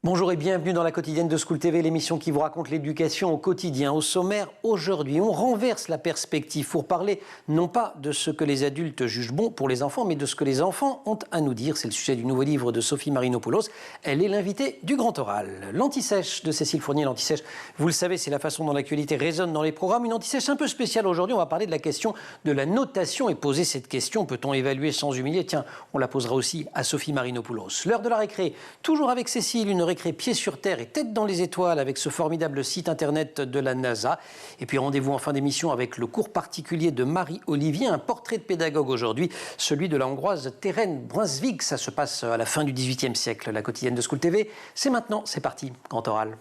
Bonjour et bienvenue dans la quotidienne de School TV, l'émission qui vous raconte l'éducation au quotidien. Au sommaire, aujourd'hui, on renverse la perspective pour parler non pas de ce que les adultes jugent bon pour les enfants, mais de ce que les enfants ont à nous dire. C'est le sujet du nouveau livre de Sophie Marinopoulos. Elle est l'invitée du Grand Oral. L'anti-sèche de Cécile Fournier. L'anti-sèche, vous le savez, c'est la façon dont l'actualité résonne dans les programmes. Une anti-sèche un peu spéciale aujourd'hui. On va parler de la question de la notation et poser cette question. Peut-on évaluer sans humilier? Tiens, on la posera aussi à Sophie Marinopoulos. L'heure de la récré, toujours avec Cécile, une récré pieds sur terre et tête dans les étoiles avec ce formidable site internet de la NASA. Et puis rendez-vous en fin d'émission avec le cours particulier de Marie-Olivier, un portrait de pédagogue aujourd'hui, celui de la hongroise Terén Brunsvig. Ça se passe à la fin du XVIIIe siècle. La quotidienne de School TV, c'est maintenant, c'est parti, Grand Oral.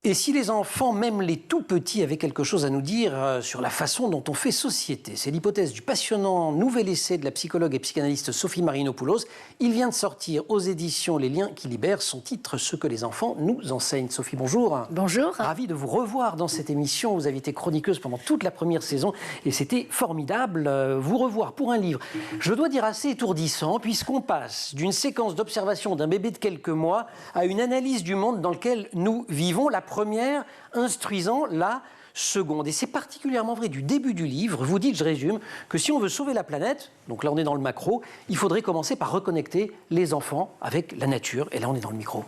Et si les enfants, même les tout petits, avaient quelque chose à nous dire sur la façon dont on fait société? C'est l'hypothèse du passionnant nouvel essai de la psychologue et psychanalyste Sophie Marinopoulos. Il vient de sortir aux éditions Les Liens qui libèrent. Son titre, Ce que les enfants nous enseignent. Sophie, bonjour. Bonjour. Ravi de vous revoir dans cette émission. Vous avez été chroniqueuse pendant toute la première saison et c'était formidable. Vous revoir pour un livre, je dois dire assez étourdissant, puisqu'on passe d'une séquence d'observation d'un bébé de quelques mois à une analyse du monde dans lequel nous vivons. La première instruisant la seconde. Et c'est particulièrement vrai du début du livre. Vous dites, je résume, que si on veut sauver la planète, donc là on est dans le macro, il faudrait commencer par reconnecter les enfants avec la nature. Et là on est dans le micro.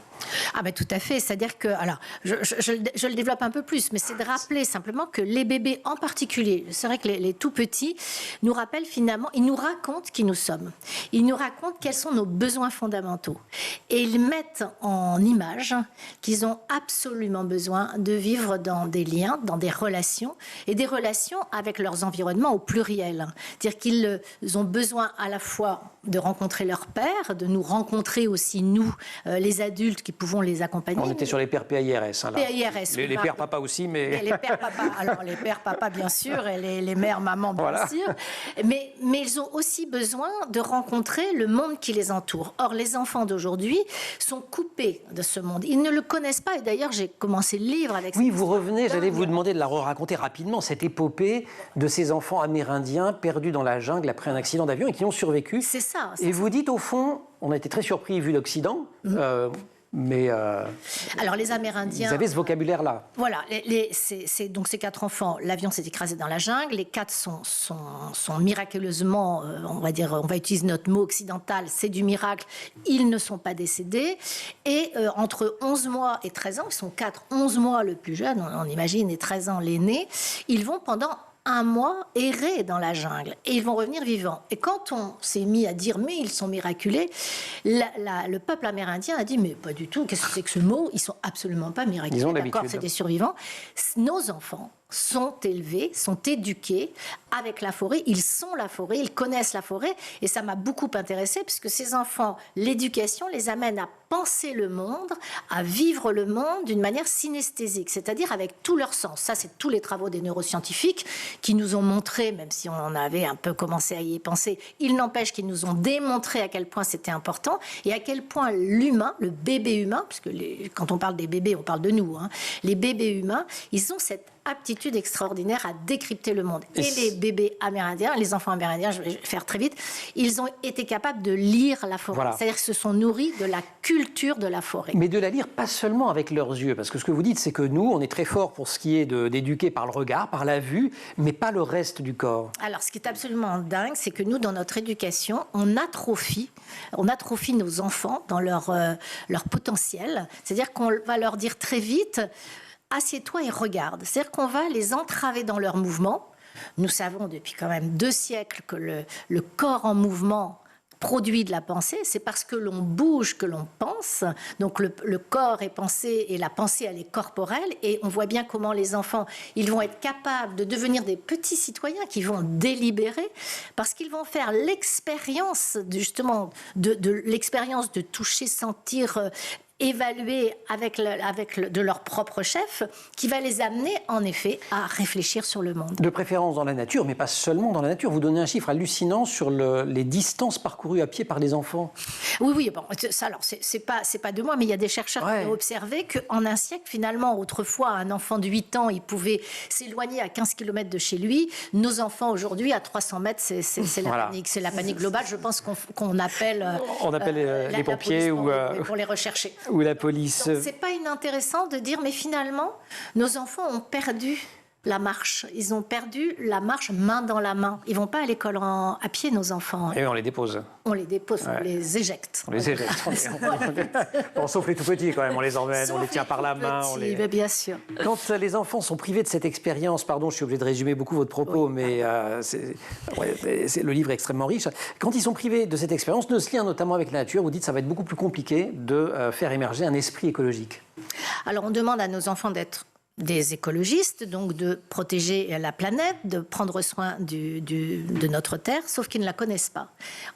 Ah ben tout à fait, c'est-à-dire que, alors, je le développe un peu plus, mais c'est de rappeler simplement que les bébés en particulier, c'est vrai que les tout petits nous rappellent finalement, ils nous racontent qui nous sommes, ils nous racontent quels sont nos besoins fondamentaux et ils mettent en image qu'ils ont absolument besoin de vivre dans des liens, dans des relations et des relations avec leurs environnements au pluriel. C'est-à-dire qu'ils ont besoin à la fois de rencontrer leur père, de nous rencontrer aussi nous, les adultes qui pouvons les accompagner. On était sur les pères PAIRS. Hein, là. PAIRS. Les pères papas aussi, mais... Et les pères papas, alors les pères papas bien sûr, et les mères mamans bien voilà. sûr. Mais ils ont aussi besoin de rencontrer le monde qui les entoure. Or, les enfants d'aujourd'hui sont coupés de ce monde. Ils ne le connaissent pas. Et d'ailleurs, j'ai commencé le livre avec... Oui, vous revenez, j'allais vous demander de la raconter rapidement, cette épopée de ces enfants amérindiens perdus dans la jungle après un accident d'avion et qui ont survécu. C'est ça. Et vous dites, au fond, on a été très surpris vu l'Occident, mais alors les Amérindiens, ils avaient ce vocabulaire-là. Voilà, donc ces 4 enfants, l'avion s'est écrasé dans la jungle, les 4 sont miraculeusement, on va utiliser notre mot occidental, c'est du miracle, ils ne sont pas décédés, et entre 11 mois et 13 ans, ils sont 11 mois le plus jeune, on imagine, et 13 ans l'aîné, ils vont pendant un mois errer dans la jungle et ils vont revenir vivants. Et quand on s'est mis à dire mais ils sont miraculés, le peuple amérindien a dit mais pas du tout, qu'est-ce que c'est que ce mot? Ils sont absolument pas miraculés. Ils ont d'accord, c'est des survivants. Nos enfants sont élevés, sont éduqués avec la forêt, ils sont la forêt, ils connaissent la forêt et ça m'a beaucoup intéressée puisque ces enfants, l'éducation les amène à penser le monde, à vivre le monde d'une manière synesthésique, c'est-à-dire avec tous leurs sens. Ça, c'est tous les travaux des neuroscientifiques qui nous ont montré, même si on en avait un peu commencé à y penser, il n'empêche qu'ils nous ont démontré à quel point c'était important et à quel point l'humain, le bébé humain, puisque quand on parle des bébés, on parle de nous, hein, les bébés humains, ils ont cette aptitude extraordinaire à décrypter le monde. Et les bébés amérindiens, les enfants amérindiens, je vais faire très vite, ils ont été capables de lire la forêt. Voilà. C'est-à-dire qu'ils se sont nourris de la culture de la forêt. Mais de la lire pas seulement avec leurs yeux, parce que ce que vous dites, c'est que nous, on est très fort pour ce qui est d'éduquer par le regard, par la vue, mais pas le reste du corps. Alors, ce qui est absolument dingue, c'est que nous, dans notre éducation, on atrophie nos enfants dans leur potentiel. C'est-à-dire qu'on va leur dire très vite... assieds-toi et regarde. C'est-à-dire qu'on va les entraver dans leur mouvement. Nous savons depuis quand même 2 siècles que le corps en mouvement produit de la pensée. C'est parce que l'on bouge que l'on pense. Donc le corps est pensé et la pensée, elle est corporelle. Et on voit bien comment les enfants, ils vont être capables de devenir des petits citoyens qui vont délibérer parce qu'ils vont faire l'expérience, justement, de l'expérience de toucher, sentir... évalué de leur propre chef, qui va les amener en effet à réfléchir sur le monde. De préférence dans la nature, mais pas seulement dans la nature. Vous donnez un chiffre hallucinant sur les distances parcourues à pied par les enfants. Oui, bon, ça alors c'est pas de moi, mais il y a des chercheurs qui ont observé qu'en un siècle, finalement, autrefois, un enfant de 8 ans, il pouvait s'éloigner à 15 km de chez lui. Nos enfants aujourd'hui, à 300 mètres, c'est la panique. C'est la panique globale. Je pense qu'on appelle... On appelle les pompiers pour les rechercher. Ou la police. Donc, c'est pas inintéressant de dire, mais finalement, nos enfants ont perdu la marche. Ils ont perdu la marche main dans la main. Ils vont pas à l'école à pied, nos enfants. Et on les dépose. On les dépose, on les éjecte. On les éjecte. Bon, sauf les tout petits quand même, on les emmène, on les tient par la main. Mais bien sûr. Quand les enfants sont privés de cette expérience, pardon, je suis obligé de résumer beaucoup votre propos, mais le livre est extrêmement riche. Quand ils sont privés de cette expérience, de ce lien notamment avec la nature, vous dites que ça va être beaucoup plus compliqué de faire émerger un esprit écologique. Alors on demande à nos enfants d'être des écologistes, donc de protéger la planète, de prendre soin de notre Terre, sauf qu'ils ne la connaissent pas.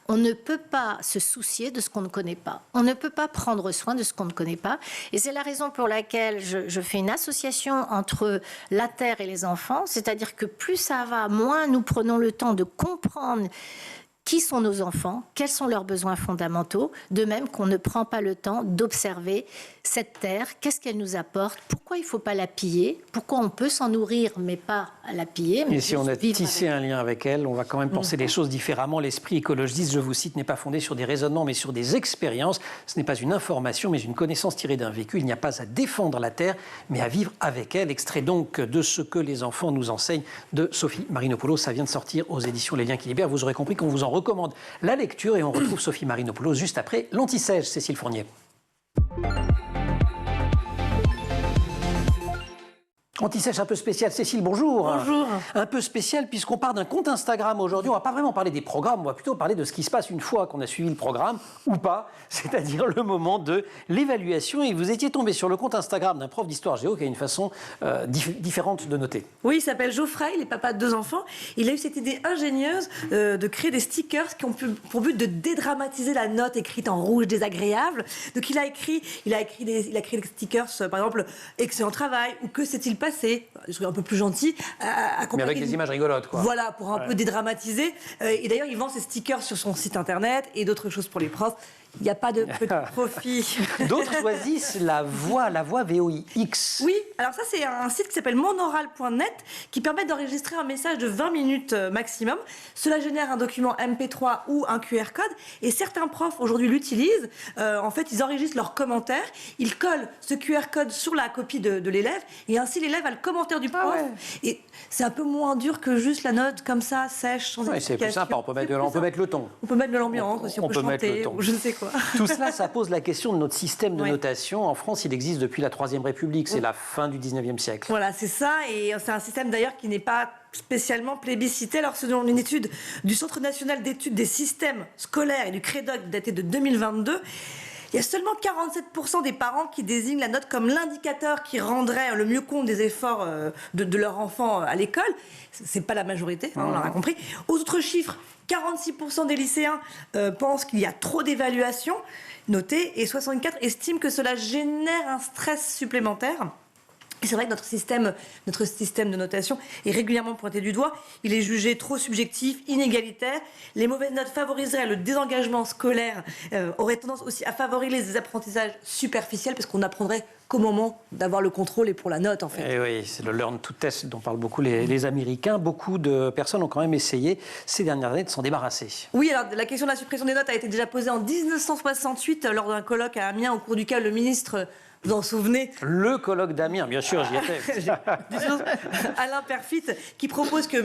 On ne peut pas se soucier de ce qu'on ne connaît pas. On ne peut pas prendre soin de ce qu'on ne connaît pas. Et c'est la raison pour laquelle je fais une association entre la Terre et les enfants, c'est-à-dire que plus ça va, moins nous prenons le temps de comprendre qui sont nos enfants, quels sont leurs besoins fondamentaux, de même qu'on ne prend pas le temps d'observer cette terre, qu'est-ce qu'elle nous apporte, pourquoi il ne faut pas la piller, pourquoi on peut s'en nourrir mais pas la piller. Mais si on a tissé un lien avec elle, on va quand même penser les choses différemment. L'esprit écologiste, je vous cite, n'est pas fondé sur des raisonnements mais sur des expériences. Ce n'est pas une information mais une connaissance tirée d'un vécu. Il n'y a pas à défendre la terre mais à vivre avec elle. Extrait donc de Ce que les enfants nous enseignent de Sophie Marinopoulos. Ça vient de sortir aux éditions Les Liens qui libèrent. Vous aurez compris qu'on vous en recommande la lecture et on retrouve Sophie Marinopoulos juste après l'Anti-Sèche, Cécile Fournier. Anti-Sèche un peu spécial. Cécile, bonjour. Bonjour. Un peu spécial puisqu'on part d'un compte Instagram aujourd'hui. On va pas vraiment parler des programmes, on va plutôt parler de ce qui se passe une fois qu'on a suivi le programme ou pas, c'est-à-dire le moment de l'évaluation. Et vous étiez tombé sur le compte Instagram d'un prof d'histoire géo qui a une façon différente de noter. Oui, il s'appelle Geoffrey, il est papa de 2 enfants. Il a eu cette idée ingénieuse de créer des stickers qui ont pour but de dédramatiser la note écrite en rouge désagréable. Donc il a créé des stickers, par exemple, excellent travail ou que s'est-il passé, des trucs un peu plus gentils. Mais avec des images rigolotes, quoi. Voilà, pour un peu dédramatiser. Et d'ailleurs, il vend ces stickers sur son site internet et d'autres choses pour les profs. Il n'y a pas de petit profit. D'autres choisissent la voix VOIX. Oui, alors ça c'est un site qui s'appelle monoral.net qui permet d'enregistrer un message de 20 minutes maximum. Cela génère un document MP3 ou un QR code et certains profs aujourd'hui l'utilisent. En fait, ils enregistrent leurs commentaires, ils collent ce QR code sur la copie de l'élève et ainsi l'élève a le commentaire du prof. Et c'est un peu moins dur que juste la note comme ça, sèche, sans explication. C'est plus sympa, on peut mettre le ton. On peut mettre de l'ambiance aussi, on peut chanter, ou je ne sais quoi. Tout cela, ça pose la question de notre système de notation. En France, il existe depuis la Troisième République, c'est la fin du 19e siècle. Voilà, c'est ça, et c'est un système d'ailleurs qui n'est pas spécialement plébiscité. Alors, selon une étude du Centre national d'études des systèmes scolaires et du CREDOC datée de 2022, il y a seulement 47% des parents qui désignent la note comme l'indicateur qui rendrait le mieux compte des efforts de leur enfant à l'école. C'est pas la majorité, on l'aura compris. Aux autres chiffres, 46% des lycéens pensent qu'il y a trop d'évaluations notées et 64% estiment que cela génère un stress supplémentaire. Et c'est vrai que notre système de notation est régulièrement pointé du doigt. Il est jugé trop subjectif, inégalitaire. Les mauvaises notes favoriseraient le désengagement scolaire, auraient tendance aussi à favoriser les apprentissages superficiels parce qu'on apprendrait qu'au moment d'avoir le contrôle et pour la note, en fait. Et oui, c'est le learn to test dont parlent beaucoup les Américains. Beaucoup de personnes ont quand même essayé ces dernières années de s'en débarrasser. Oui, alors la question de la suppression des notes a été déjà posée en 1968 lors d'un colloque à Amiens au cours duquel le ministre... Vous en souvenez? Le colloque d'Amiens, bien sûr, j'y étais. Alain Perfit, qui propose que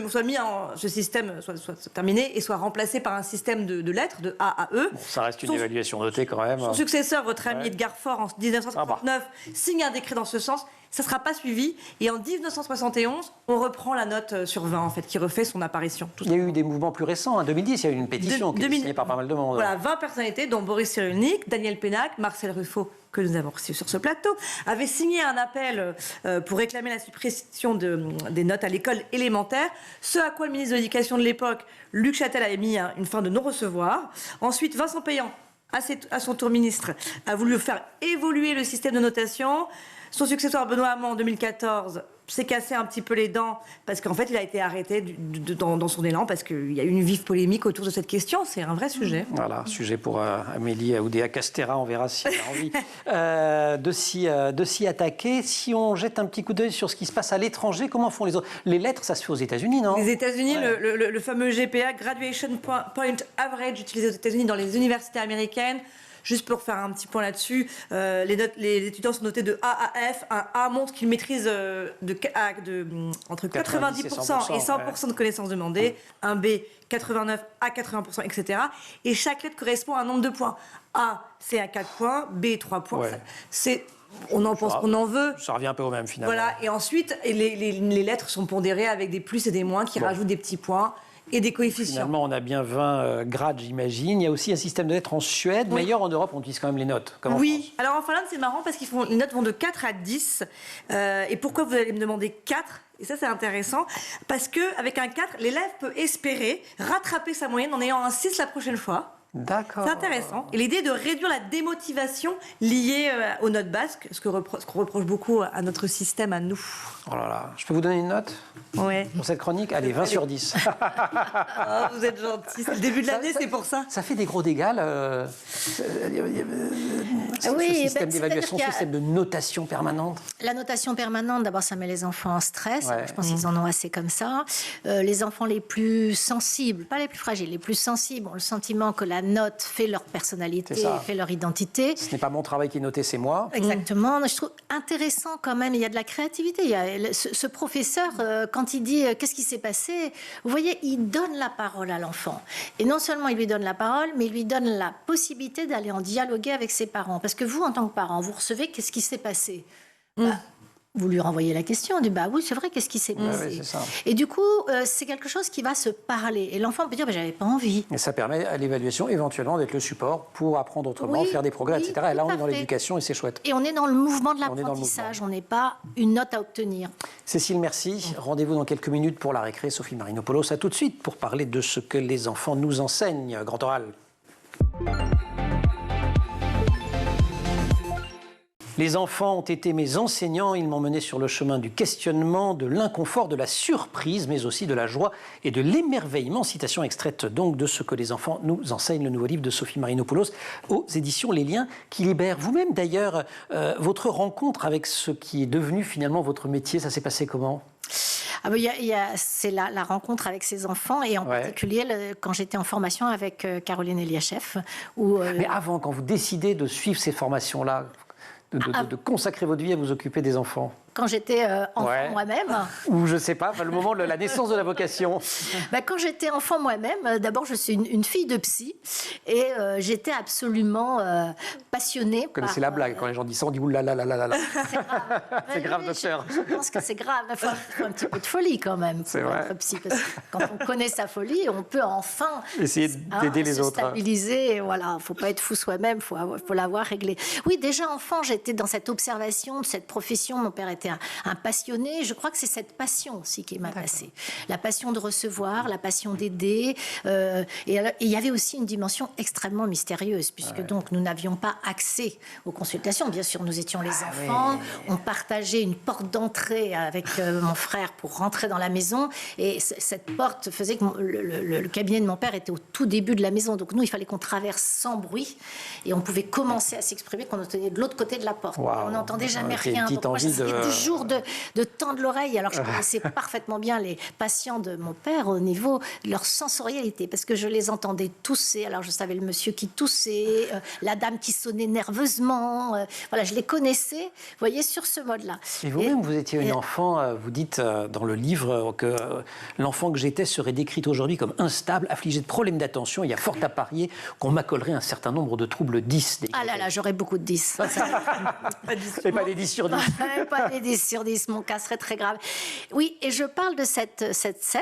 ce système soit terminé et soit remplacé par un système de lettres, de A à E. Bon, ça reste une évaluation notée quand même. Son successeur, votre ami Edgar Faure, en 1959, signe un décret dans ce sens. Ça ne sera pas suivi. Et en 1971, on reprend la note sur 20, en fait, qui refait son apparition. Il y a eu des mouvements plus récents. En 2010, il y a eu une pétition qui est signée par pas mal de monde. Voilà, 20 personnalités, dont Boris Cyrulnik, Daniel Pénac, Marcel Ruffo, que nous avons reçu sur ce plateau, avaient signé un appel pour réclamer la suppression des notes à l'école élémentaire, ce à quoi le ministre de l'Éducation de l'époque, Luc Châtel, avait mis une fin de non-recevoir. Ensuite, Vincent Payan à son tour ministre, a voulu faire évoluer le système de notation. Son successeur, Benoît Hamon, en 2014, s'est cassé un petit peu les dents parce qu'en fait, il a été arrêté dans son élan parce qu'il y a eu une vive polémique autour de cette question. C'est un vrai sujet. Voilà, sujet pour Amélie Oudéa-Castéra. On verra si elle a envie de s'y attaquer. Si on jette un petit coup d'œil sur ce qui se passe à l'étranger, comment font les autres? Les lettres, ça se fait aux États-Unis, non? Les États-unis, le fameux GPA, Graduation Point Average, utilisé aux États-Unis dans les universités américaines. Juste pour faire un petit point là-dessus, les étudiants sont notés de A à F. Un A montre qu'ils maîtrisent entre 90% et 100% de connaissances demandées. Un B, 89 à 80%, etc. Et chaque lettre correspond à un nombre de points. A, c'est à 4 points. B, 3 points. Ouais. On en pense qu'on en veut. Ça revient un peu au même, finalement. Voilà. Et ensuite, les lettres sont pondérées avec des plus et des moins qui rajoutent des petits points. Et des coefficients. Finalement, on a bien 20 grades, j'imagine. Il y a aussi un système de lettres en Suède. Oui. Mais ailleurs, en Europe, on utilise quand même les notes. Comme oui. Alors en Finlande, c'est marrant parce les notes vont de 4 à 10. Et pourquoi vous allez me demander 4 ? Et ça, c'est intéressant. Parce qu'avec un 4, l'élève peut espérer rattraper sa moyenne en ayant un 6 la prochaine fois. D'accord. C'est intéressant. Et l'idée de réduire la démotivation liée aux notes basques, ce qu'on reproche beaucoup à notre système, à nous. Oh là là, je peux vous donner une note pour cette chronique? Allez, 20 sur 10. Oh, vous êtes gentil. C'est le début de l'année, c'est pour ça. Ça fait des gros dégâts, ce système d'évaluation, ce système de notation permanente. La notation permanente, d'abord, ça met les enfants en stress. Ouais. Je pense qu'ils en ont assez comme ça. Les enfants les plus sensibles, pas les plus fragiles, les plus sensibles ont le sentiment que la note fait leur personnalité, fait leur identité. Ce n'est pas mon travail qui est noté, c'est moi. Exactement. Je trouve intéressant quand même, il y a de la créativité. Il y a ce professeur, quand il dit qu'est-ce qui s'est passé, vous voyez, il donne la parole à l'enfant. Et non seulement il lui donne la parole, mais il lui donne la possibilité d'aller en dialoguer avec ses parents. Parce que vous, en tant que parent, vous recevez qu'est-ce qui s'est passé vous lui renvoyez la question, on dit bah oui, c'est vrai, qu'est-ce qui s'est passé c'est ça. Et du coup, c'est quelque chose qui va se parler. Et l'enfant peut dire bah, j'avais pas envie. Et ça permet à l'évaluation éventuellement d'être le support pour apprendre autrement, faire des progrès, etc. Et là, on est dans l'éducation et c'est chouette. Et on est dans le mouvement de l'apprentissage, on n'est pas une note à obtenir. Cécile, merci. Rendez-vous dans quelques minutes pour la récré. Sophie Marinopoulos, à tout de suite pour parler de ce que les enfants nous enseignent. Grand oral. Les enfants ont été mes enseignants, ils m'ont mené sur le chemin du questionnement, de l'inconfort, de la surprise, mais aussi de la joie et de l'émerveillement. Citation extraite donc de ce que les enfants nous enseignent, le nouveau livre de Sophie Marinopoulos aux éditions Les Liens qui libèrent. Vous-même d'ailleurs, votre rencontre avec ce qui est devenu finalement votre métier, ça s'est passé comment ? C'est la rencontre avec ses enfants et en particulier quand j'étais en formation avec Caroline Eliachev. Mais avant, quand vous décidez de suivre ces formations-là, de consacrer votre vie à vous occuper des enfants? Quand j'étais enfant moi-même. Ou je ne sais pas, le moment de la naissance de la vocation. Quand j'étais enfant moi-même, d'abord je suis une fille de psy et j'étais absolument passionnée. Vous connaissez la blague, quand les gens disent ça, on dit oulala. C'est grave, docteur. Je pense que c'est grave, il faut un petit peu de folie quand même pour être psy. Parce que quand on connaît sa folie, on peut enfin essayer d'aider les autres. Stabiliser, et voilà, il ne faut pas être fou soi-même, il faut l'avoir réglé. Oui, déjà enfant, j'étais dans cette observation de cette profession, mon père était un passionné. Je crois que c'est cette passion aussi qui m'a passée. La passion de recevoir, la passion d'aider. Et il y avait aussi une dimension extrêmement mystérieuse, puisque donc nous n'avions pas accès aux consultations. Bien sûr, nous étions les enfants. On partageait une porte d'entrée avec mon frère pour rentrer dans la maison. Et cette porte faisait que le cabinet de mon père était au tout début de la maison. Donc nous, il fallait qu'on traverse sans bruit. Et on pouvait commencer à s'exprimer quand on était de l'autre côté de la porte. On n'entendait jamais rien. Donc moi, toujours de tendre l'oreille. Alors, je connaissais parfaitement bien les patients de mon père au niveau de leur sensorialité, parce que je les entendais tousser. Alors, je savais le monsieur qui toussait, la dame qui sonnait nerveusement. Voilà, je les connaissais, vous voyez, sur ce mode-là. Et vous-même, vous étiez une enfant, vous dites dans le livre que l'enfant que j'étais serait décrite aujourd'hui comme instable, affligé de problèmes d'attention. Il y a fort à parier qu'on m'accolerait un certain nombre de troubles 10. Ah là là, j'aurais beaucoup de 10. Et pas des 10 sur 10. Pas des 10 sur 10, mon cas serait très grave. Oui, et je parle de cette scène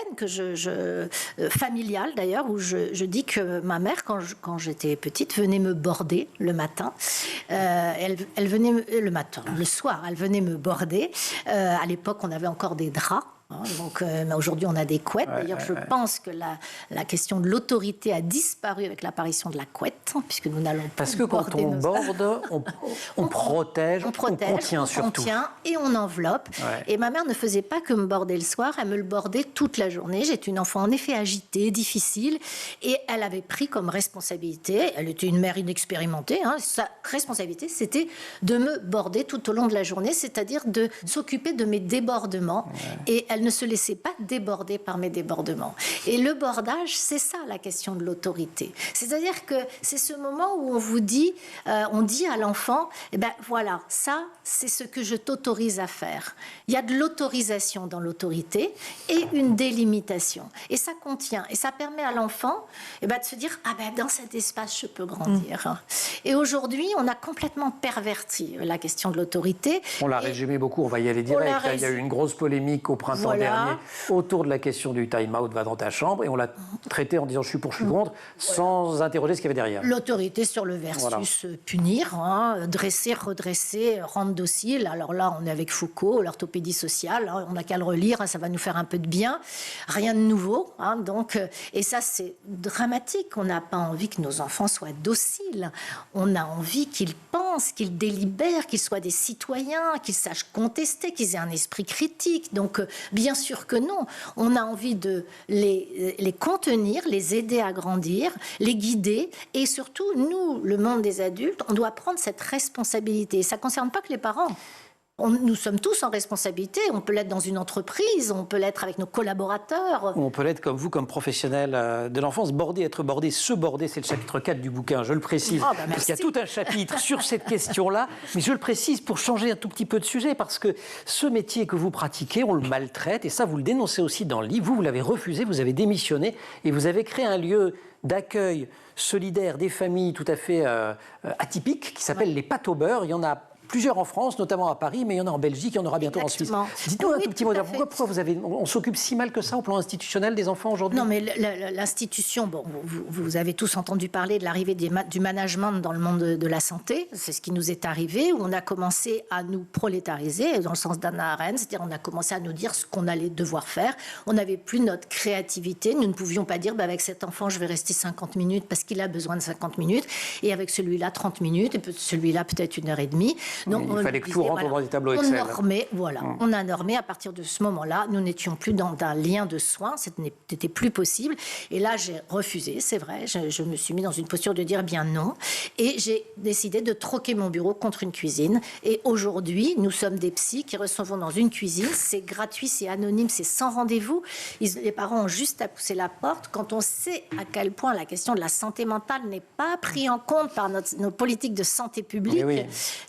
familiale d'ailleurs, où je dis que ma mère, quand j'étais petite, venait me border le matin. Elle venait le matin, le soir, elle venait me border. À l'époque, on avait encore des draps. Donc aujourd'hui, on a des couettes. D'ailleurs, je pense que la question de l'autorité a disparu avec l'apparition de la couette, puisque nous n'allons pas Parce que quand on borde, on protège, on contient surtout. On contient et on enveloppe. Et ma mère ne faisait pas que me border le soir, elle me le bordait toute la journée. J'étais une enfant en effet agitée, difficile, et elle avait pris comme responsabilité, elle était une mère inexpérimentée, sa responsabilité, c'était de me border tout au long de la journée, c'est-à-dire de s'occuper de mes débordements. Et elle ne se laissait pas déborder par mes débordements. Et le bordage, c'est ça la question de l'autorité. C'est-à-dire que c'est ce moment où on vous dit, on dit à l'enfant, voilà, ça, c'est ce que je t'autorise à faire. Il y a de l'autorisation dans l'autorité et une délimitation. Et ça contient, et ça permet à l'enfant de se dire, dans cet espace, je peux grandir. Et aujourd'hui, on a complètement perverti la question de l'autorité. On l'a résumé beaucoup, on va y aller direct. Il y a eu une grosse polémique au printemps dernier autour de la question du time-out, va dans ta chambre, et on l'a traité en disant je suis pour, je suis contre, sans interroger ce qu'il y avait derrière. L'autorité sur le versus punir, dresser, redresser, rendre docile. Alors là, on est avec Foucault, l'orthopédie sociale, on n'a qu'à le relire, ça va nous faire un peu de bien. Rien de nouveau. Donc, et ça, c'est dramatique. On n'a pas envie que nos enfants soient dociles. On a envie qu'ils pensent, qu'ils délibèrent, qu'ils soient des citoyens, qu'ils sachent contester, qu'ils aient un esprit critique. Donc, bien sûr que non. On a envie de les contenir, les aider à grandir, les guider. Et surtout, nous, le monde des adultes, on doit prendre cette responsabilité. Ça ne concerne pas que les parents. Nous sommes tous en responsabilité. On peut l'être dans une entreprise, on peut l'être avec nos collaborateurs. On peut l'être comme vous, comme professionnel de l'enfance. Border, être bordé, se border, c'est le chapitre 4 du bouquin, je le précise. Parce qu'il y a tout un chapitre sur cette question-là. Mais je le précise pour changer un tout petit peu de sujet, parce que ce métier que vous pratiquez, on le maltraite. Et ça, vous le dénoncez aussi dans le livre. Vous l'avez refusé, vous avez démissionné et vous avez créé un lieu d'accueil solidaire des familles tout à fait atypiques qui s'appelle les pâtes au beurre. Il y en a plusieurs en France, notamment à Paris, mais il y en a en Belgique, il y en aura bientôt en Suisse. Dites-nous un tout petit mot. Pourquoi on s'occupe si mal que ça au plan institutionnel des enfants aujourd'hui ? Non, mais l'institution, vous avez tous entendu parler de l'arrivée du management dans le monde de la santé. C'est ce qui nous est arrivé, où on a commencé à nous prolétariser, dans le sens d'Hannah Arendt, c'est-à-dire on a commencé à nous dire ce qu'on allait devoir faire. On n'avait plus notre créativité. Nous ne pouvions pas dire, avec cet enfant, je vais rester 50 minutes parce qu'il a besoin de 50 minutes, et avec celui-là, 30 minutes, et celui-là, peut-être 1h30. Donc, il fallait que tout rentre dans des tableaux Excel. On a normé. À partir de ce moment-là, nous n'étions plus dans un lien de soins, ce n'était plus possible. Et là, j'ai refusé, c'est vrai. Je me suis mis dans une posture de dire bien non. Et j'ai décidé de troquer mon bureau contre une cuisine. Et aujourd'hui, nous sommes des psys qui recevons dans une cuisine. C'est gratuit, c'est anonyme, c'est sans rendez-vous. Les parents ont juste à pousser la porte. Quand on sait à quel point la question de la santé mentale n'est pas prise en compte par nos politiques de santé publique,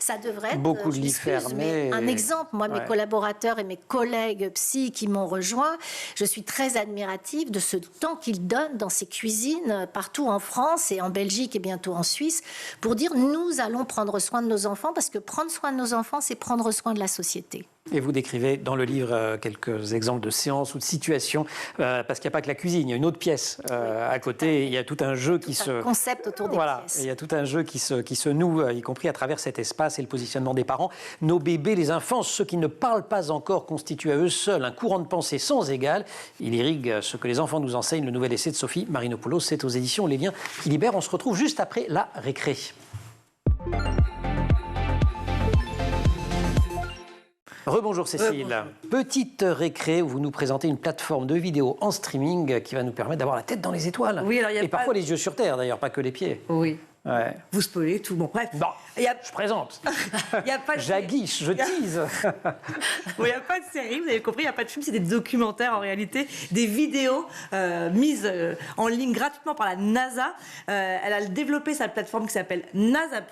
ça devrait être beaucoup de lits fermés. Un exemple, moi, mes collaborateurs et mes collègues psy qui m'ont rejoint, je suis très admirative de ce temps qu'ils donnent dans ces cuisines partout en France et en Belgique et bientôt en Suisse pour dire nous allons prendre soin de nos enfants, parce que prendre soin de nos enfants, c'est prendre soin de la société. Et vous décrivez dans le livre quelques exemples de séances ou de situations, parce qu'il n'y a pas que la cuisine, il y a une autre pièce à côté, il y a tout un jeu qui se... concept autour des pièces. Il y a tout un jeu qui se noue, y compris à travers cet espace et le positionnement des parents. Nos bébés, les enfants, ceux qui ne parlent pas encore, constituent à eux seuls un courant de pensée sans égal. Il irrigue ce que les enfants nous enseignent. Le nouvel essai de Sophie Marinopoulos, c'est aux éditions Les Liens qui libèrent. On se retrouve juste après la récré. Rebonjour Cécile. Petite récré où vous nous présentez une plateforme de vidéos en streaming qui va nous permettre d'avoir la tête dans les étoiles. Oui, alors et parfois les yeux sur terre d'ailleurs, pas que les pieds. Oui. Ouais. Vous spoilez tout. Bon, bref. Bon, je présente. J'aguiche, je tease. Il n'y a pas de série, vous avez compris, il n'y a pas de film, c'est des documentaires en réalité, des vidéos mises en ligne gratuitement par la NASA. Elle a développé sa plateforme qui s'appelle NASA+,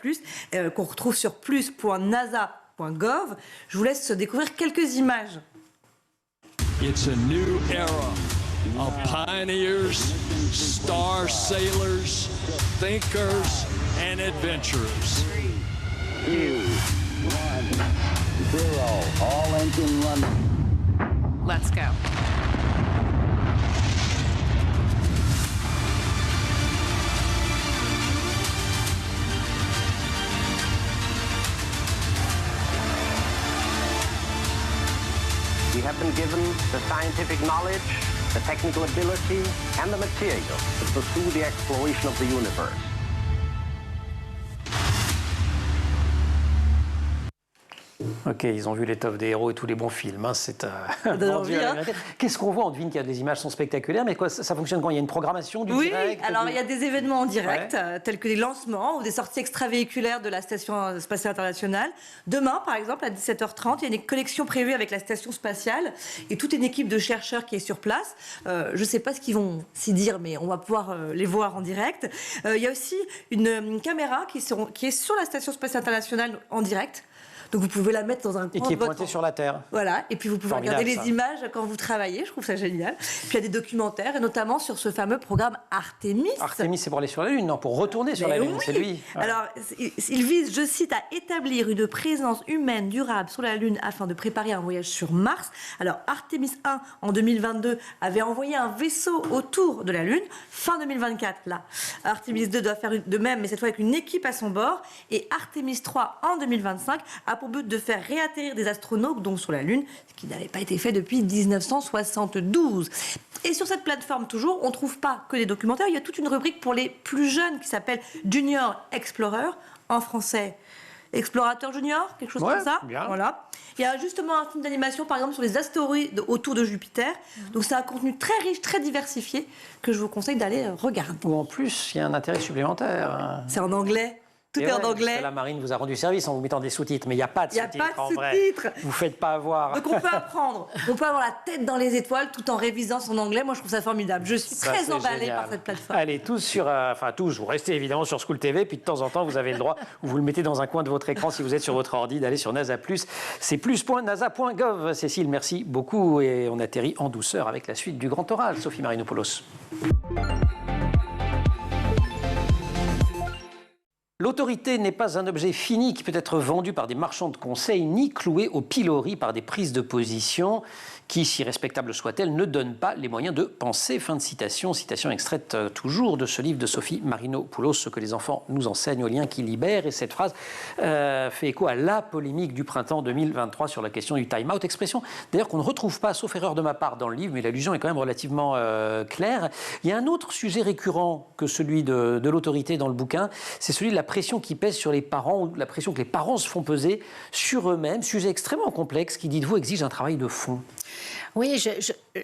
qu'on retrouve sur plus.nasa.gov. Je vous laisse découvrir quelques images. It's a new era of pioneers, star sailors, thinkers, and adventurers. 3, 2, 1, 0, all engine running. Let's go. We have been given the scientific knowledge, the technical ability, and the material to pursue the exploration of the universe. Ok, ils ont vu l'étoffe des héros et tous les bons films. Hein, c'est envie, hein. Qu'est-ce qu'on voit? On devine qu'il y a des images sont spectaculaires, mais quoi, ça fonctionne quand il y a une programmation du direct? Oui, alors il y a des événements en direct, tels que des lancements ou des sorties extravéhiculaires de la Station spatiale internationale. Demain, par exemple, à 17h30, il y a une connexion prévue avec la Station spatiale et toute une équipe de chercheurs qui est sur place. Je ne sais pas ce qu'ils vont s'y dire, mais on va pouvoir les voir en direct. Il y a aussi une caméra qui est sur la Station spatiale internationale en direct. Donc vous pouvez la mettre dans un coin et qui est de votre... pointée sur la Terre. Voilà, et puis vous pouvez Formidable, regarder ça. les images quand vous travaillez, je trouve ça génial. Puis il y a des documentaires, et notamment sur ce fameux programme Artemis. Artemis, c'est pour aller sur la Lune, non, pour retourner sur la Lune, oui. c'est lui. Ouais. Alors, il vise, je cite, à établir une présence humaine durable sur la Lune afin de préparer un voyage sur Mars. Alors, Artemis 1, en 2022, avait envoyé un vaisseau autour de la Lune. Fin 2024, là. Artemis 2 doit faire de même, mais cette fois avec une équipe à son bord. Et Artemis 3, en 2025, a pour but de faire réatterrir des astronautes, donc sur la Lune, ce qui n'avait pas été fait depuis 1972. Et sur cette plateforme, toujours, on ne trouve pas que des documentaires. Il y a toute une rubrique pour les plus jeunes qui s'appelle Junior Explorer, en français. Explorateur junior, quelque chose comme ça. Bien. Voilà. Il y a justement un film d'animation, par exemple, sur les astéroïdes autour de Jupiter. Donc c'est un contenu très riche, très diversifié, que je vous conseille d'aller regarder. Ou en plus, il y a un intérêt supplémentaire. C'est en anglais. Tout est en anglais. La marine vous a rendu service en vous mettant des sous-titres, mais il n'y a pas de sous-titres. Il n'y a pas en de vrai. sous-titres. Vous ne faites pas avoir. Donc on peut apprendre. On peut avoir la tête dans les étoiles tout en révisant son anglais. Moi, je trouve ça formidable. Je suis Ça, très c'est emballée génial. par cette plateforme. Allez, tous sur... enfin, tous, vous restez évidemment sur School TV, puis de temps en temps, vous avez le droit, vous le mettez dans un coin de votre écran, si vous êtes sur votre ordi, d'aller sur NASA+. C'est plus.nasa.gov. Cécile, merci beaucoup. Et on atterrit en douceur avec la suite du Grand Oral. Sophie Marinopoulos. L'autorité n'est pas un objet fini qui peut être vendu par des marchands de conseil ni cloué au pilori par des prises de position qui, si respectables soient-elles, ne donnent pas les moyens de penser. Fin de citation. Citation extraite toujours de ce livre de Sophie Marinopoulos, Ce que les enfants nous enseignent, au lien qui libère. Et cette phrase fait écho à la polémique du printemps 2023 sur la question du time-out. Expression d'ailleurs qu'on ne retrouve pas, sauf erreur de ma part, dans le livre, mais l'allusion est quand même relativement claire. Il y a un autre sujet récurrent que celui de l'autorité dans le bouquin, c'est celui de la pression qui pèse sur les parents, ou la pression que les parents se font peser sur eux-mêmes. Sujet extrêmement complexe qui, dites-vous, exige un travail de fond. Oui,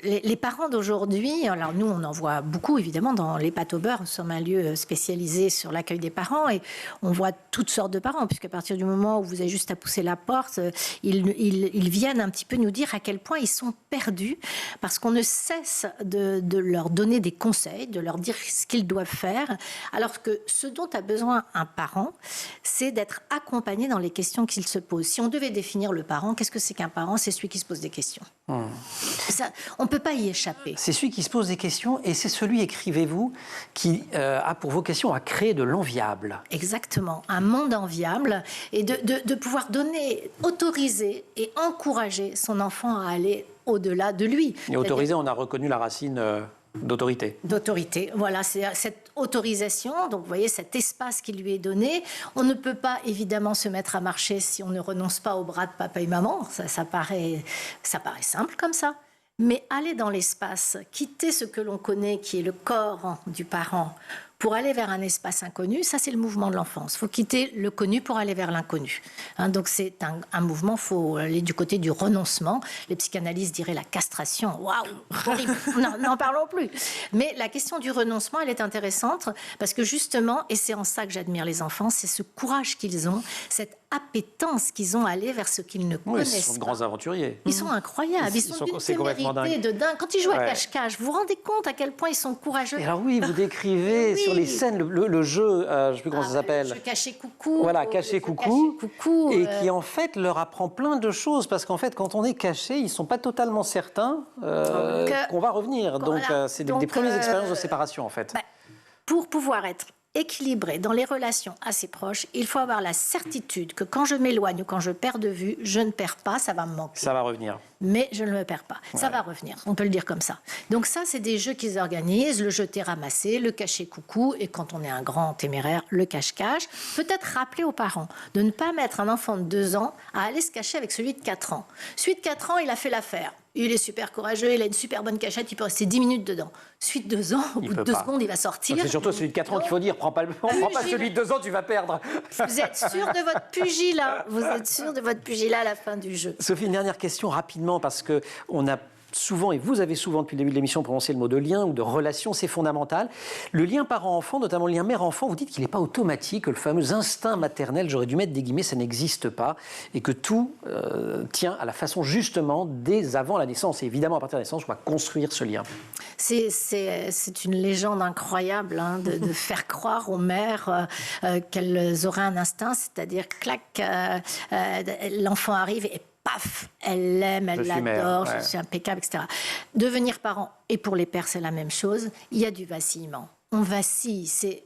les parents d'aujourd'hui, alors nous on en voit beaucoup évidemment dans l'EHPAD au beurre, nous sommes un lieu spécialisé sur l'accueil des parents et on voit toutes sortes de parents, puisqu'à partir du moment où vous avez juste à pousser la porte, ils viennent un petit peu nous dire à quel point ils sont perdus, parce qu'on ne cesse de leur donner des conseils, de leur dire ce qu'ils doivent faire, alors que ce dont a besoin un parent, c'est d'être accompagné dans les questions qu'il se pose. Si on devait définir le parent, qu'est-ce que c'est qu'un parent? C'est celui qui se pose des questions. Ça, on ne peut pas y échapper. C'est celui qui se pose des questions et c'est celui, écrivez-vous, qui a pour vocation à créer de l'enviable. Exactement, un monde enviable et de pouvoir donner, autoriser et encourager son enfant à aller au-delà de lui. Et autoriser, on a reconnu la racine d'autorité. D'autorité, voilà, c'est cette autorisation, donc vous voyez cet espace qui lui est donné. On ne peut pas évidemment se mettre à marcher si on ne renonce pas au bras de papa et maman, ça paraît simple comme ça. Mais aller dans l'espace, quitter ce que l'on connaît, qui est le corps du parent, pour aller vers un espace inconnu, ça c'est le mouvement de l'enfance. Il faut quitter le connu pour aller vers l'inconnu. Donc c'est un mouvement, il faut aller du côté du renoncement. Les psychanalystes diraient la castration. Waouh, horrible, n'en parlons plus. Mais la question du renoncement, elle est intéressante parce que justement, et c'est en ça que j'admire les enfants, c'est ce courage qu'ils ont, cette appétence qu'ils ont à aller vers ce qu'ils ne connaissent pas. Ils sont de grands aventuriers. Ils sont incroyables, ils sont d'une témérité de dingue. Quand ils jouent à cache-cache, vous vous rendez compte à quel point ils sont courageux. Et alors oui, vous décrivez sur les scènes le jeu, je ne sais plus comment ça s'appelle. Le jeu caché-coucou. Voilà, caché-coucou. Et qui en fait leur apprend plein de choses, parce qu'en fait quand on est caché, ils ne sont pas totalement certains qu'on va revenir. Donc c'est des premières expériences de séparation en fait. Pour pouvoir être équilibré dans les relations assez proches, il faut avoir la certitude que quand je m'éloigne ou quand je perds de vue, je ne perds pas, ça va me manquer. Ça va revenir. Mais je ne me perds pas. Ça va revenir, on peut le dire comme ça. Donc ça, c'est des jeux qu'ils organisent, le jeter ramassé, le cacher-coucou, et quand on est un grand téméraire, le cache-cache. Peut-être rappeler aux parents de ne pas mettre un enfant de 2 ans à aller se cacher avec celui de 4 ans. Celui de 4 ans, il a fait l'affaire. il est super courageux, il a une super bonne cachette, il peut rester 10 minutes dedans. Suite 2 ans, au bout de 2 secondes, il va sortir. C'est surtout celui de 4 ans qu'il faut dire, prends pas celui de 2 ans, tu vas perdre. Vous êtes sûr de votre pugilat, à la fin du jeu. Sophie, une dernière question rapidement, parce qu'on a souvent, et vous avez souvent depuis le début de l'émission prononcé le mot de lien ou de relation, c'est fondamental. Le lien parent-enfant, notamment le lien mère-enfant, vous dites qu'il n'est pas automatique, que le fameux instinct maternel, j'aurais dû mettre des guillemets, ça n'existe pas, et que tout tient à la façon justement dès avant la naissance. Et évidemment, à partir de la naissance, on va construire ce lien. C'est une légende incroyable de faire croire aux mères qu'elles auraient un instinct, c'est-à-dire clac, l'enfant arrive et paf, elle l'aime, elle l'adore, je suis impeccable, etc. Devenir parent, et pour les pères, c'est la même chose. Il y a du vacillement. On vacille, c'est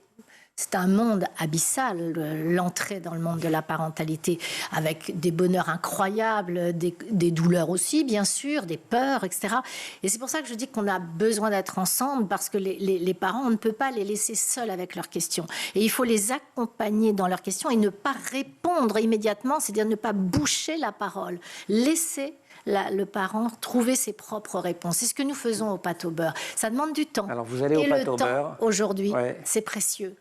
un monde abyssal, l'entrée dans le monde de la parentalité, avec des bonheurs incroyables, des douleurs aussi, bien sûr, des peurs, etc. Et c'est pour ça que je dis qu'on a besoin d'être ensemble, parce que les parents, on ne peut pas les laisser seuls avec leurs questions. Et il faut les accompagner dans leurs questions et ne pas répondre immédiatement, c'est-à-dire ne pas boucher la parole. Laisser le parent trouver ses propres réponses. C'est ce que nous faisons au pâte au beurre. Ça demande du temps. Alors vous allez au pâte au beurre. Aujourd'hui, c'est précieux.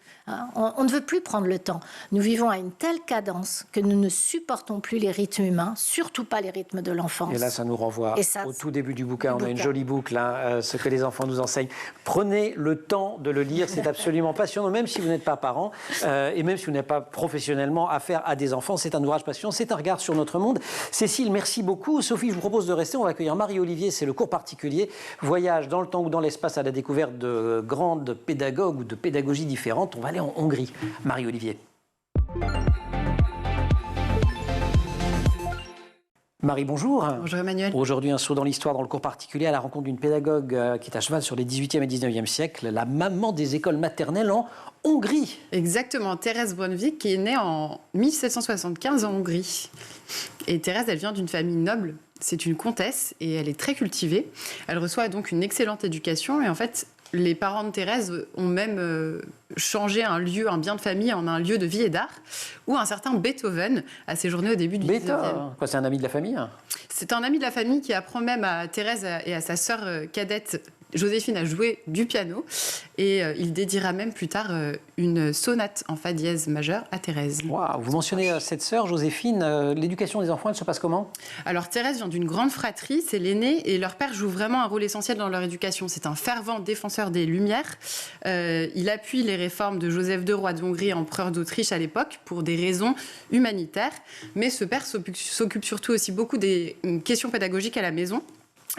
On ne veut plus prendre le temps. Nous vivons à une telle cadence que nous ne supportons plus les rythmes humains, surtout pas les rythmes de l'enfance. Et là, ça nous renvoie au tout début du bouquin. On a une jolie boucle, ce que les enfants nous enseignent. Prenez le temps de le lire, c'est absolument passionnant, même si vous n'êtes pas parent, et même si vous n'avez pas professionnellement affaire à des enfants. C'est un ouvrage passionnant, c'est un regard sur notre monde. Cécile, merci beaucoup. Sophie, je vous propose de rester. On va accueillir Marie-Olivier, c'est le cours particulier. Voyage dans le temps ou dans l'espace à la découverte de grandes pédagogues ou de pédagogies différentes. On va aller en Hongrie. Marie-Olivier. Marie, bonjour. Bonjour Emmanuel. Aujourd'hui, un saut dans l'histoire, dans le cours particulier, à la rencontre d'une pédagogue qui est à cheval sur les 18e et 19e siècles, la maman des écoles maternelles en Hongrie. Exactement, Thérèse Brunvik, qui est née en 1775 en Hongrie. Et Thérèse, elle vient d'une famille noble. C'est une comtesse et elle est très cultivée. Elle reçoit donc une excellente éducation et en fait, les parents de Thérèse ont même changé un bien de famille en un lieu de vie et d'art, où un certain Beethoven a séjourné au début du 19e. Quoi, c'est un ami de la famille ? C'est un ami de la famille qui apprend même à Thérèse et à sa sœur cadette Joséphine à jouer du piano et il dédiera même plus tard une sonate en fa dièse majeur à Thérèse. Wow, vous mentionnez cette sœur Joséphine, l'éducation des enfants, elle se passe comment ? Alors Thérèse vient d'une grande fratrie, c'est l'aînée et leur père joue vraiment un rôle essentiel dans leur éducation. C'est un fervent défenseur des Lumières. Il appuie les réformes de Joseph II, roi de Hongrie, empereur d'Autriche à l'époque, pour des raisons humanitaires. Mais ce père s'occupe surtout aussi beaucoup des questions pédagogiques à la maison.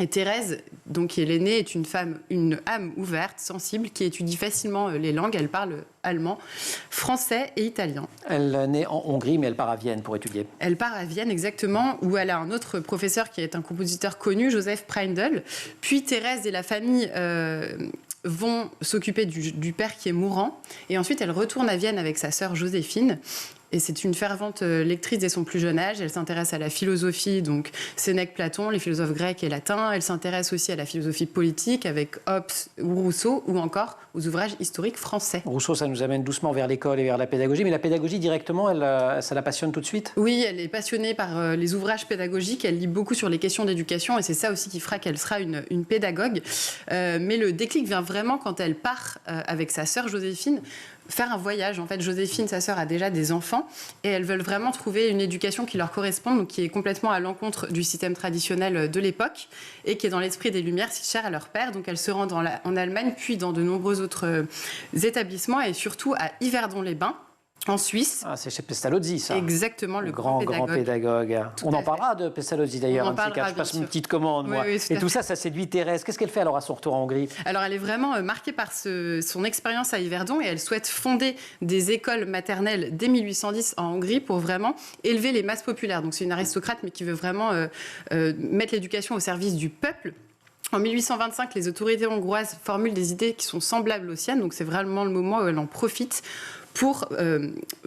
Et Thérèse, donc, qui est l'aînée, est une âme ouverte, sensible, qui étudie facilement les langues. Elle parle allemand, français et italien. Elle est née en Hongrie, mais elle part à Vienne pour étudier. Elle part à Vienne, exactement, où elle a un autre professeur qui est un compositeur connu, Joseph Prindl. Puis Thérèse et la famille vont s'occuper du père qui est mourant. Et ensuite, elle retourne à Vienne avec sa sœur Joséphine. Et c'est une fervente lectrice dès son plus jeune âge. Elle s'intéresse à la philosophie, donc Sénèque, Platon, les philosophes grecs et latins. Elle s'intéresse aussi à la philosophie politique avec Hobbes ou Rousseau, ou encore aux ouvrages historiques français. Rousseau, ça nous amène doucement vers l'école et vers la pédagogie. Mais la pédagogie, directement, ça la passionne tout de suite ? Oui, elle est passionnée par les ouvrages pédagogiques. Elle lit beaucoup sur les questions d'éducation et c'est ça aussi qui fera qu'elle sera une pédagogue. Mais le déclic vient vraiment quand elle part avec sa sœur Joséphine faire un voyage. En fait, Joséphine, sa sœur, a déjà des enfants et elles veulent vraiment trouver une éducation qui leur correspond, donc qui est complètement à l'encontre du système traditionnel de l'époque et qui est dans l'esprit des Lumières, si cher à leur père. Donc elles se rendent en Allemagne, puis dans de nombreux autres établissements et surtout à Yverdon-les-Bains, en Suisse. Ah, c'est chez Pestalozzi, ça. Exactement, le grand pédagogue. On en parlera de Pestalozzi, d'ailleurs. Je passe une petite commande, moi. Oui, et tout ça, ça séduit Thérèse. Qu'est-ce qu'elle fait alors à son retour en Hongrie ? Alors, elle est vraiment marquée par son expérience à Yverdon et elle souhaite fonder des écoles maternelles dès 1810 en Hongrie pour vraiment élever les masses populaires. Donc, c'est une aristocrate, mais qui veut vraiment mettre l'éducation au service du peuple. En 1825, les autorités hongroises formulent des idées qui sont semblables aux siennes. Donc, c'est vraiment le moment où elle en profite pour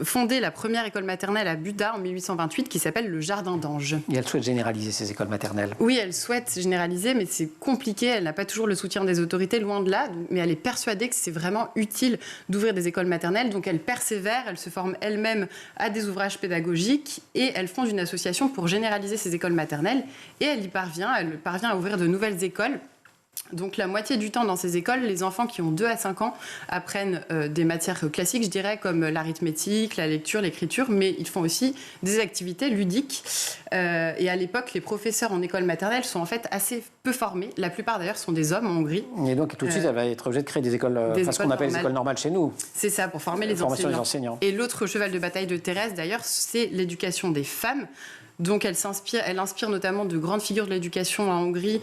fonder la première école maternelle à Buda en 1828 qui s'appelle le Jardin d'Ange. Et elle souhaite généraliser ces écoles maternelles. Oui, elle souhaite généraliser, mais c'est compliqué. Elle n'a pas toujours le soutien des autorités, loin de là. Mais elle est persuadée que c'est vraiment utile d'ouvrir des écoles maternelles. Donc elle persévère, elle se forme elle-même à des ouvrages pédagogiques et elle fonde une association pour généraliser ces écoles maternelles. Et elle parvient à ouvrir de nouvelles écoles. Donc la moitié du temps dans ces écoles, les enfants qui ont 2 à 5 ans apprennent des matières classiques, je dirais, comme l'arithmétique, la lecture, l'écriture, mais ils font aussi des activités ludiques. Et à l'époque, les professeurs en école maternelle sont en fait assez peu formés. La plupart d'ailleurs sont des hommes en Hongrie. Et donc tout de suite, elle va être obligée de créer des écoles, ce qu'on appelle les écoles normales chez nous. C'est ça, pour former les enseignants. Et l'autre cheval de bataille de Thérèse d'ailleurs, c'est l'éducation des femmes. Donc elle inspire notamment de grandes figures de l'éducation en Hongrie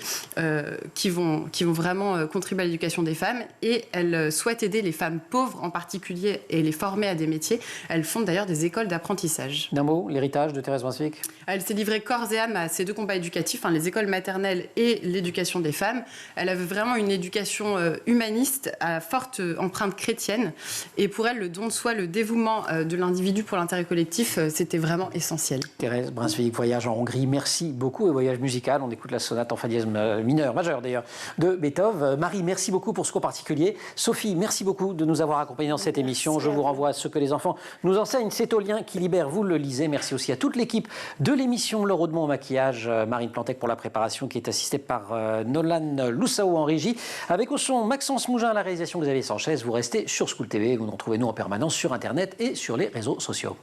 qui vont vraiment contribuer à l'éducation des femmes. Et elle souhaite aider les femmes pauvres en particulier et les former à des métiers. Elle fonde d'ailleurs des écoles d'apprentissage. D'un mot, l'héritage de Thérèse Brunswick. Elle s'est livrée corps et âme à ces 2 combats éducatifs, les écoles maternelles et l'éducation des femmes. Elle avait vraiment une éducation humaniste à forte empreinte chrétienne. Et pour elle, le don de soi, le dévouement de l'individu pour l'intérêt collectif, c'était vraiment essentiel. Thérèse Brunswick, voyage en Hongrie, merci beaucoup. Et voyage musical, on écoute la sonate en fa dièse mineur, majeur d'ailleurs, de Beethoven. Marie, merci beaucoup pour ce cours particulier. Sophie, merci beaucoup de nous avoir accompagnés dans cette émission. Je vous renvoie à ce que les enfants nous enseignent. C'est au lien qui libère, vous le lisez. Merci aussi à toute l'équipe de l'émission Laure Audemont au maquillage, Marine Plantec pour la préparation qui est assistée par Nolan Loussao en régie. Avec au son Maxence Mougin à la réalisation, Xavier Sanchez. Vous restez sur School TV. Vous nous retrouvez nous en permanence sur Internet et sur les réseaux sociaux.